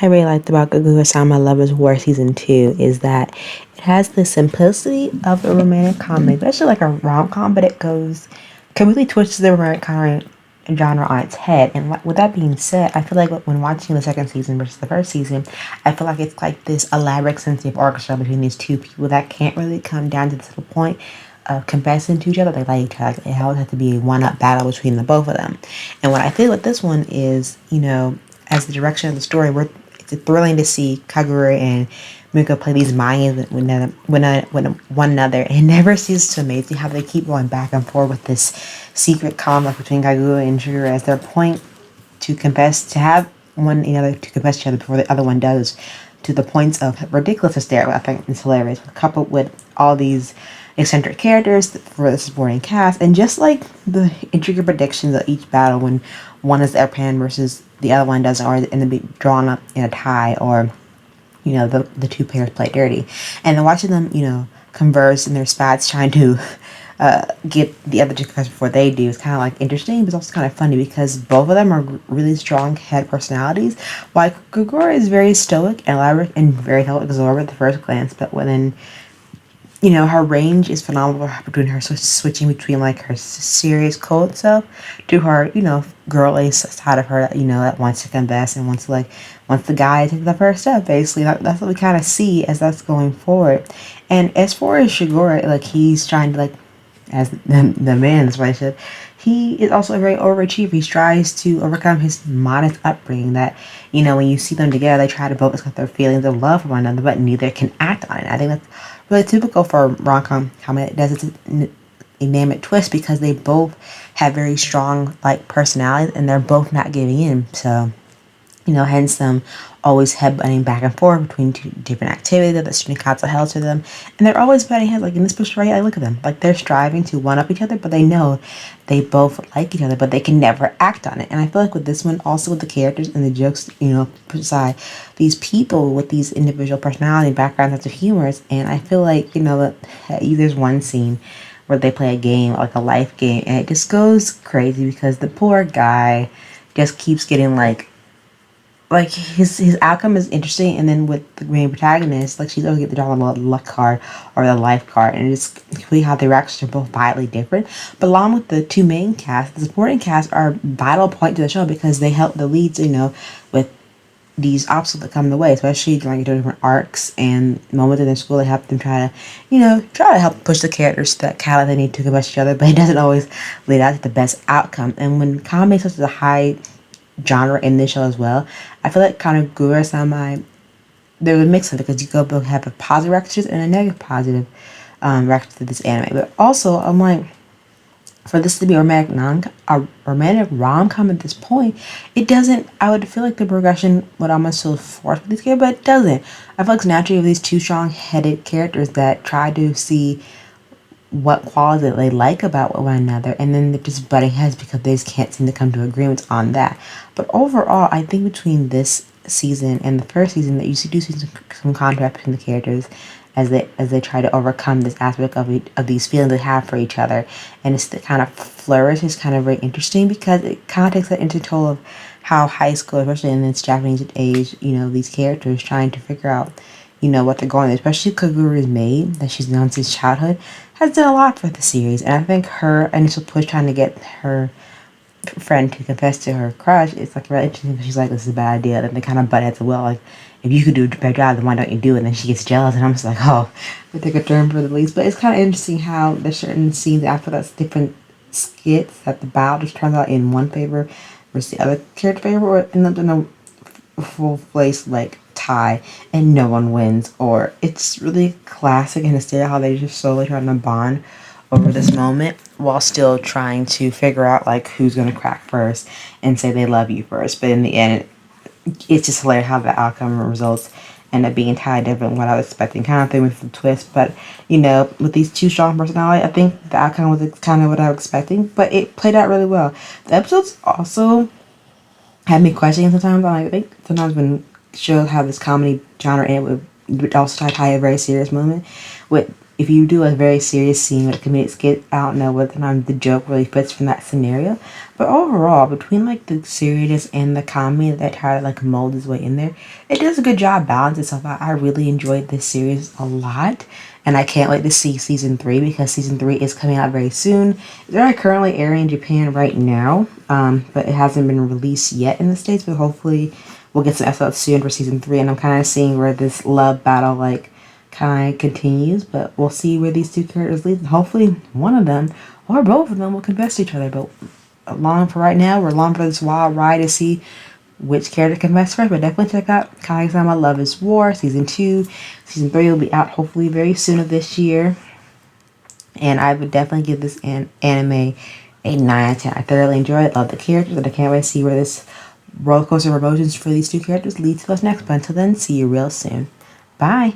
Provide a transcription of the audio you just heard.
really liked about Kaguya-sama Love is War Season 2 is that it has the simplicity of a romantic comedy, especially like a rom-com, but it goes completely twists the romantic comedy genre on its head. And with that being said, I feel like when watching the second season versus the first season, I feel like it's like this elaborate sensitive orchestra between these two people that can't really come down to this little point of confessing to each other. They like each other. It always has to be a one-up battle between the both of them. And what I feel with this one is, as the direction of the story, it's thrilling to see Kagura and Miko play these mind games with one another. And it never ceases to amaze me how they keep going back and forth with this secret conflict between Kaguya and Shigure as their point to confess, to have one another to confess to each other before the other one does, to the points of ridiculous hysteria. I think it's hilarious, coupled with all these eccentric characters for the supporting cast, and just like the intricate predictions of each battle when one is the upper hand versus the other one doesn't, or and then be drawn up in a tie, or the two players play dirty, and then watching them converse in their spats trying to get the other two confess before they do is kind of like interesting, but it's also kind of funny because both of them are really strong head personalities. While Kagura is very stoic and elaborate and very self-absorbed at the first glance, but when her range is phenomenal between her switching between like her serious cold self to her, girly side of her that, that wants to confess and wants the guy to take the first step. Basically, that's what we kind of see as that's going forward. And as far as Shigure, like he's trying to as the man in this relationship, he is also a very overachiever. He tries to overcome his modest upbringing that, when you see them together, they try to both express their feelings of love for one another, but neither can act on it. I think that's really typical for rom-com comedy. It does a name it twist because they both have very strong personalities and they're both not giving in. So hence them always headbutting back and forth between two different activities that the student council held to them. And they're always butting heads, like in this picture right here, look at them. Like they're striving to one-up each other, but they know they both like each other, but they can never act on it. And I feel like with this one, also with the characters and the jokes, put aside, these people with these individual personality backgrounds, that's humorous. And I feel like, there's one scene where they play a game, like a life game, and it just goes crazy because the poor guy just keeps getting his outcome is interesting, and then with the main protagonist, she's always get the draw the luck card or the life card, and it's completely how the reactions are both vitally different. But along with the two main cast, the supporting cast are a vital point to the show because they help the leads, with these obstacles that come in the way, especially during different arcs and moments in their school. They help them try to help push the characters to that catalyst they need to confess each other, but it doesn't always lead out to the best outcome. And when comedy is such a high genre in this show as well, I feel like kind of Kaguya-sama, there's a mix of it because you go both have a positive reactions and a negative positive reaction to this anime. But also, I'm like, for this to be a romantic rom-com at this point, it doesn't, I would feel like the progression would almost feel forced with these characters, but it doesn't. I feel like it's naturally these two strong-headed characters that try to see what qualities that they like about one another, and then they're just butting heads because they just can't seem to come to agreements on that. But overall, I think between this season and the first season that you do see some contrast between the characters as they try to overcome this aspect of these feelings they have for each other, and it's the kind of flourish is kind of very interesting because it kind of takes that into toll of how high school, especially in its Japanese age, these characters trying to figure out what they're going through, especially Kagura's maid that she's known since childhood, has done a lot for the series. And I think her initial push trying to get her friend to confess to her crush is really interesting because she's like, this is a bad idea. Then they kind of butt heads, well, if you could do a better job, then why don't you do it? And then she gets jealous, and I'm just like, oh, they take a turn for the least. But it's kind of interesting how there's certain scenes after that's different skits that the battle just turns out in one favor versus the other character favor, or end up in a full place tie and no one wins. Or it's really classic and hysterical how they just slowly trying to bond over this moment while still trying to figure out who's gonna crack first and say they love you first. But in the end, it's just hilarious how the outcome and results end up being entirely different than what I was expecting. Kind of thing with the twist, but with these two strong personalities, I think the outcome was kind of what I was expecting, but it played out really well. The episodes also had me questioning sometimes. I think sometimes when shows have this comedy genre in it would also tie a very serious moment with if you do a very serious scene with a comedic skit, I don't know whether or not the joke really fits from that scenario. But overall, between like the seriousness and the comedy that try to like mold its way in there, it does a good job balancing itself out. I really enjoyed this series a lot, and I can't wait to see season 3 because season 3 is coming out very soon. They're currently airing in Japan right now, but it hasn't been released yet in the States. But hopefully, we'll get some episodes soon for season 3, and I'm kind of seeing where this love battle like kind of continues, but we'll see where these two characters lead. Hopefully one of them or both of them will confess to each other, but along for right now, we're along for this wild ride to see which character confess first. But definitely check out Kaguya-sama Love is War season 2. Season 3 will be out hopefully very soon of this year, and I would definitely give this anime a 9 out of 10. I thoroughly enjoy it, love the characters, and I can't wait to see where this roller coaster of emotions for these two characters leads to us next. But until then, see you real soon. Bye.